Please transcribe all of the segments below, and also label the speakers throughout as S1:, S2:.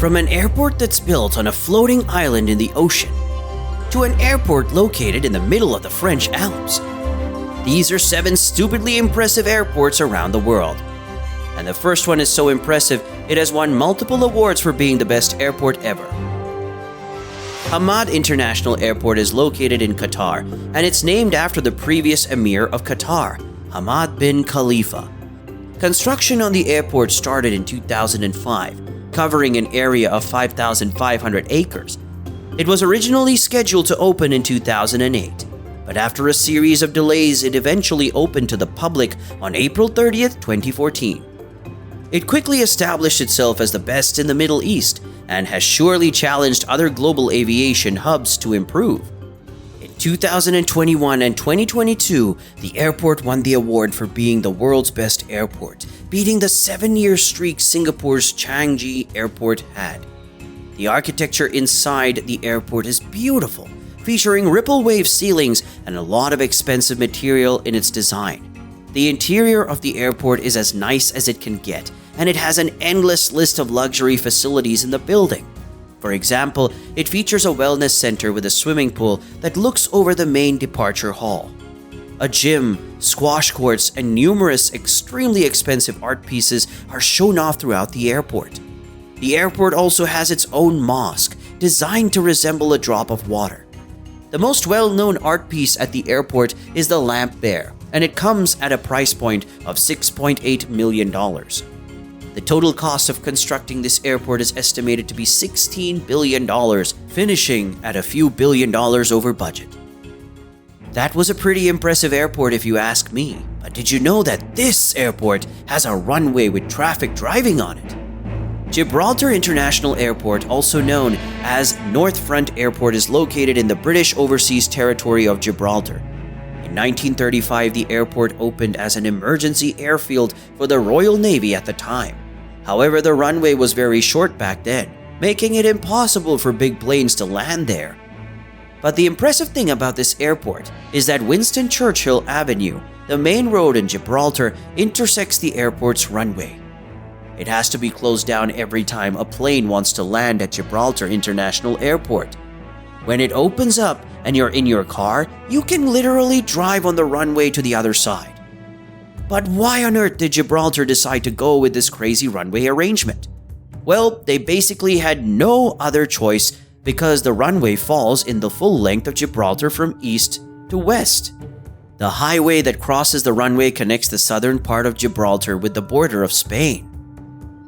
S1: From an airport that's built on a floating island in the ocean to an airport located in the middle of the French Alps. These are 7 stupidly impressive airports around the world. And the first one is so impressive, it has won multiple awards for being the best airport ever. Hamad International Airport is located in Qatar, and it's named after the previous Emir of Qatar, Hamad bin Khalifa. Construction on the airport started in 2005, covering an area of 5,500 acres. It was originally scheduled to open in 2008, but after a series of delays, it eventually opened to the public on April 30th, 2014. It quickly established itself as the best in the Middle East and has surely challenged other global aviation hubs to improve. In 2021 and 2022, the airport won the award for being the world's best airport, beating the 7-year streak Singapore's Changi Airport had. The architecture inside the airport is beautiful, featuring ripple wave ceilings and a lot of expensive material in its design. The interior of the airport is as nice as it can get, and it has an endless list of luxury facilities in the building. For example, it features a wellness center with a swimming pool that looks over the main departure hall. A gym, squash courts, and numerous extremely expensive art pieces are shown off throughout the airport. The airport also has its own mosque, designed to resemble a drop of water. The most well-known art piece at the airport is the Lamp Bear, and it comes at a price point of $6.8 million. The total cost of constructing this airport is estimated to be $16 billion, finishing at a few $billion over budget. That was a pretty impressive airport if you ask me, but did you know that this airport has a runway with traffic driving on it? Gibraltar International Airport, also known as North Front Airport, is located in the British Overseas Territory of Gibraltar. In 1935, the airport opened as an emergency airfield for the Royal Navy at the time. However, the runway was very short back then, making it impossible for big planes to land there. But the impressive thing about this airport is that Winston Churchill Avenue, the main road in Gibraltar, intersects the airport's runway. It has to be closed down every time a plane wants to land at Gibraltar International Airport. When it opens up and you're in your car, you can literally drive on the runway to the other side. But why on earth did Gibraltar decide to go with this crazy runway arrangement? Well, they basically had no other choice because the runway falls in the full length of Gibraltar from east to west. The highway that crosses the runway connects the southern part of Gibraltar with the border of Spain.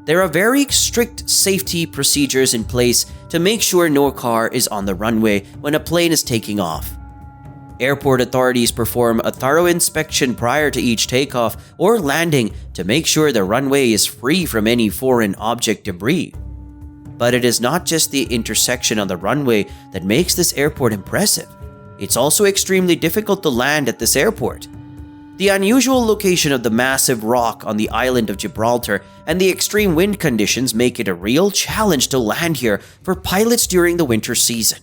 S1: There are very strict safety procedures in place to make sure no car is on the runway when a plane is taking off. Airport authorities perform a thorough inspection prior to each takeoff or landing to make sure the runway is free from any foreign object debris. But it is not just the intersection on the runway that makes this airport impressive. It's also extremely difficult to land at this airport. The unusual location of the massive rock on the island of Gibraltar and the extreme wind conditions make it a real challenge to land here for pilots during the winter season.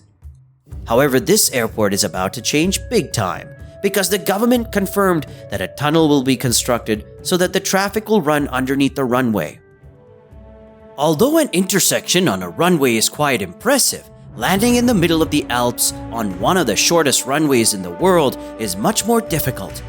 S1: However, this airport is about to change big time because the government confirmed that a tunnel will be constructed so that the traffic will run underneath the runway. Although an intersection on a runway is quite impressive, landing in the middle of the Alps on one of the shortest runways in the world is much more difficult.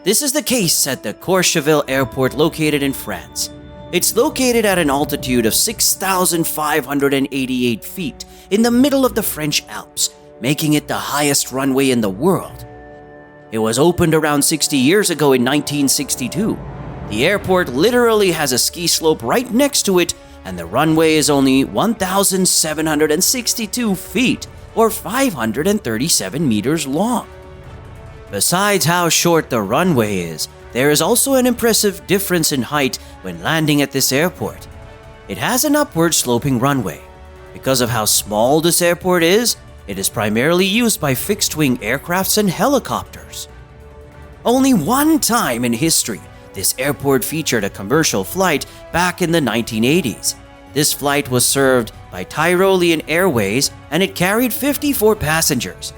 S1: This is the case at the Courchevel Airport located in France. It's located at an altitude of 6,588 feet in the middle of the French Alps, making it the highest runway in the world. It was opened around 60 years ago in 1962. The airport literally has a ski slope right next to it, and the runway is only 1,762 feet or 537 meters long. Besides how short the runway is, there is also an impressive difference in height when landing at this airport. It has an upward sloping runway. Because of how small this airport is, it is primarily used by fixed-wing aircrafts and helicopters. Only one time in history, this airport featured a commercial flight back in the 1980s. This flight was served by Tyrolean Airways and it carried 54 passengers.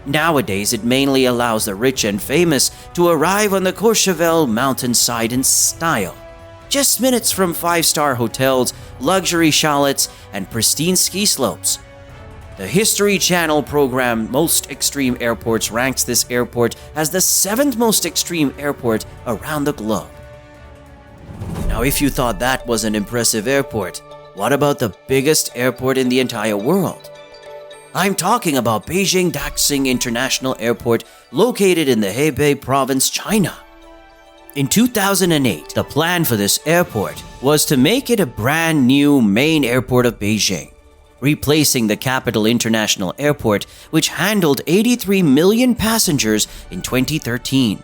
S1: Nowadays, it mainly allows the rich and famous to arrive on the Courchevel mountainside in style. just minutes from 5-star hotels, luxury chalets, and pristine ski slopes. The History Channel program Most Extreme Airports ranks this airport as the 7th most extreme airport around the globe. Now, if you thought that was an impressive airport, what about the biggest airport in the entire world? I'm talking about Beijing Daxing International Airport, located in the Hebei province, China. In 2008, the plan for this airport was to make it a brand new main airport of Beijing, replacing the Capital International Airport, which handled 83 million passengers in 2013.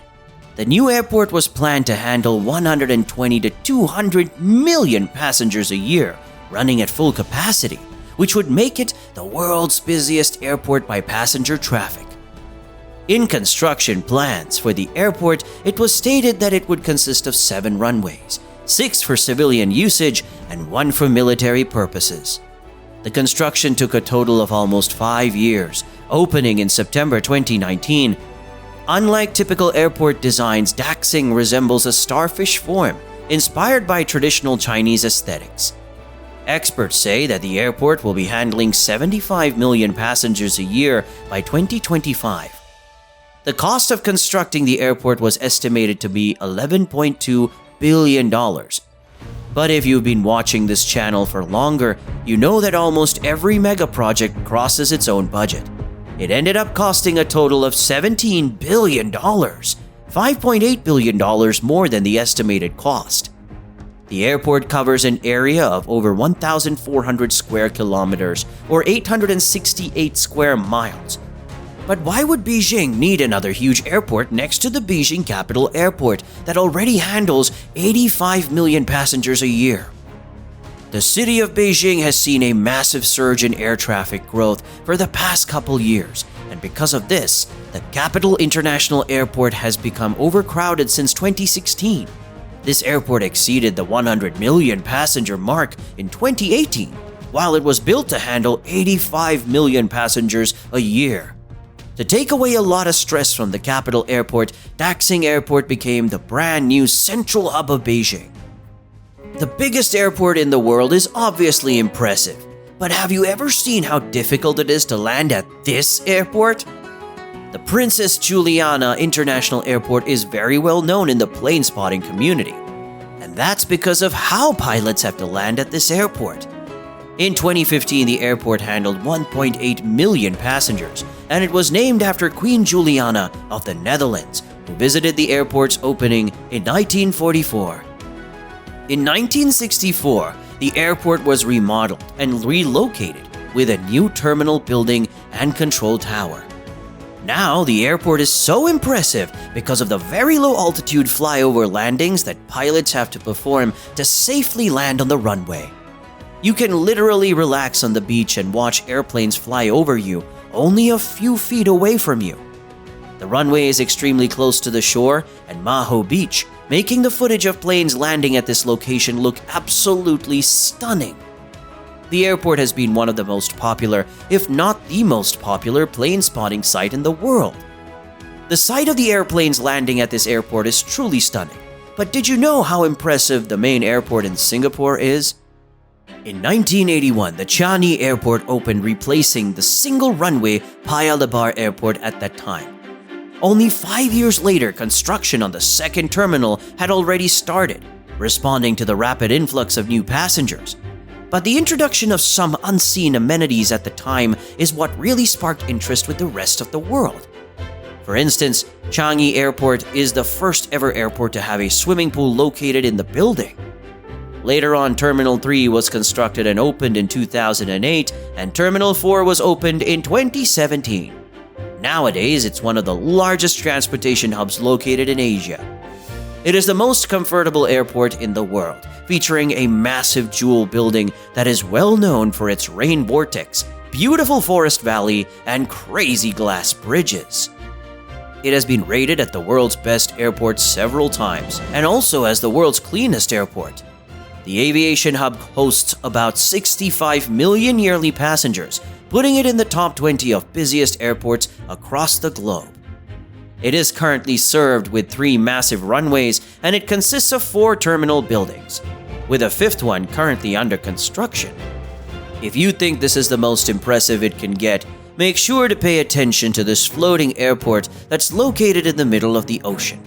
S1: The new airport was planned to handle 120 to 200 million passengers a year, running at full capacity, which would make it the world's busiest airport by passenger traffic. In construction plans for the airport, it was stated that it would consist of 7 runways, 6 for civilian usage and 1 for military purposes. The construction took a total of almost 5 years, opening in September 2019. Unlike typical airport designs, Daxing resembles a starfish form, inspired by traditional Chinese aesthetics. Experts say that the airport will be handling 75 million passengers a year by 2025. The cost of constructing the airport was estimated to be $11.2 billion. But if you've been watching this channel for longer, you know that almost every mega project crosses its own budget. It ended up costing a total of $17 billion, $5.8 billion more than the estimated cost. The airport covers an area of over 1,400 square kilometers or 868 square miles. But why would Beijing need another huge airport next to the Beijing Capital Airport that already handles 85 million passengers a year? The city of Beijing has seen a massive surge in air traffic growth for the past couple years, and because of this, the Capital International Airport has become overcrowded since 2016. This airport exceeded the 100 million passenger mark in 2018, while it was built to handle 85 million passengers a year. To take away a lot of stress from the capital airport, Daxing Airport became the brand new central hub of Beijing. The biggest airport in the world is obviously impressive, but have you ever seen how difficult it is to land at this airport? The Princess Juliana International Airport is very well known in the plane spotting community, and that's because of how pilots have to land at this airport. In 2015, the airport handled 1.8 million passengers, and it was named after Queen Juliana of the Netherlands, who visited the airport's opening in 1944. In 1964, the airport was remodeled and relocated with a new terminal building and control tower. Now, the airport is so impressive because of the very low altitude flyover landings that pilots have to perform to safely land on the runway. You can literally relax on the beach and watch airplanes fly over you, only a few feet away from you. The runway is extremely close to the shore and Maho Beach, making the footage of planes landing at this location look absolutely stunning. The airport has been one of the most popular, if not the most popular, plane spotting site in the world. The sight of the airplanes landing at this airport is truly stunning. But did you know how impressive the main airport in Singapore is? In 1981, the Changi Airport opened, replacing the single runway Paya Lebar Airport at that time. Only 5 years later, construction on the second terminal had already started, responding to the rapid influx of new passengers. But the introduction of some unseen amenities at the time is what really sparked interest with the rest of the world. For instance, Changi Airport is the first ever airport to have a swimming pool located in the building. Later on, Terminal 3 was constructed and opened in 2008, and Terminal 4 was opened in 2017. Nowadays, it's one of the largest transportation hubs located in Asia. It is the most comfortable airport in the world, featuring a massive jewel building that is well known for its rain vortex, beautiful forest valley, and crazy glass bridges. It has been rated at the world's best airport several times, and also as the world's cleanest airport. The aviation hub hosts about 65 million yearly passengers, putting it in the top 20 of busiest airports across the globe. It is currently served with 3 massive runways, and it consists of 4 terminal buildings, with a 5th one currently under construction. If you think this is the most impressive it can get, make sure to pay attention to this floating airport that's located in the middle of the ocean.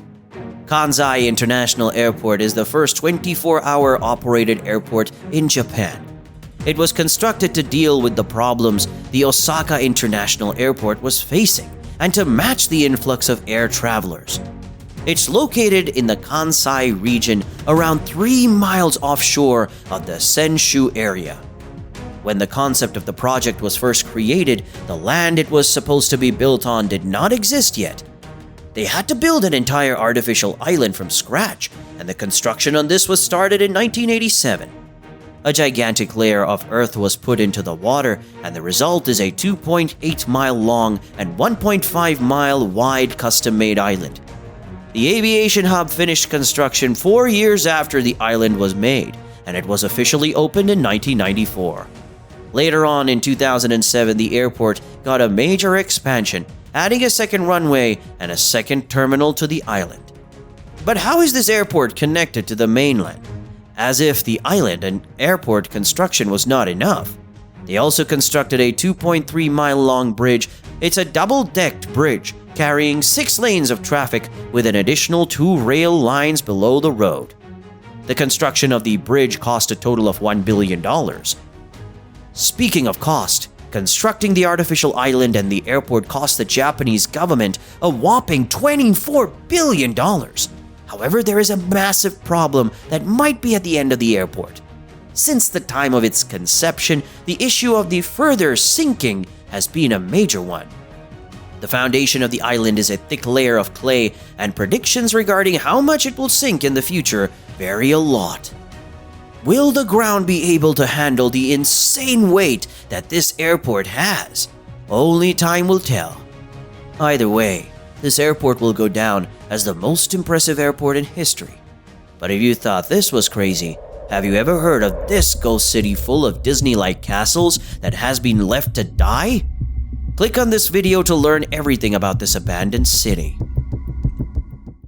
S1: Kansai International Airport is the first 24-hour operated airport in Japan. It was constructed to deal with the problems the Osaka International Airport was facing and to match the influx of air travelers. It's located in the Kansai region around 3 miles offshore of the Senshu area. When the concept of the project was first created, the land it was supposed to be built on did not exist yet. They had to build an entire artificial island from scratch, and the construction on this was started in 1987. A gigantic layer of earth was put into the water, and the result is a 2.8-mile long and 1.5-mile wide custom-made island. The aviation hub finished construction 4 years after the island was made, and it was officially opened in 1994. Later on in 2007, the airport got a major expansion, adding a 2nd runway and a 2nd terminal to the island. But how is this airport connected to the mainland? As if the island and airport construction was not enough, they also constructed a 2.3-mile-long bridge. It's a double-decked bridge carrying 6 lanes of traffic with an additional 2 rail lines below the road. The construction of the bridge cost a total of $1 billion. Speaking of cost, constructing the artificial island and the airport cost the Japanese government a whopping $24 billion. However, there is a massive problem that might be at the end of the airport. Since the time of its conception, the issue of the further sinking has been a major one. The foundation of the island is a thick layer of clay, and predictions regarding how much it will sink in the future vary a lot. Will the ground be able to handle the insane weight that this airport has? Only time will tell. Either way, this airport will go down as the most impressive airport in history. But if you thought this was crazy, have you ever heard of this ghost city full of Disney-like castles that has been left to die? Click on this video to learn everything about this abandoned city.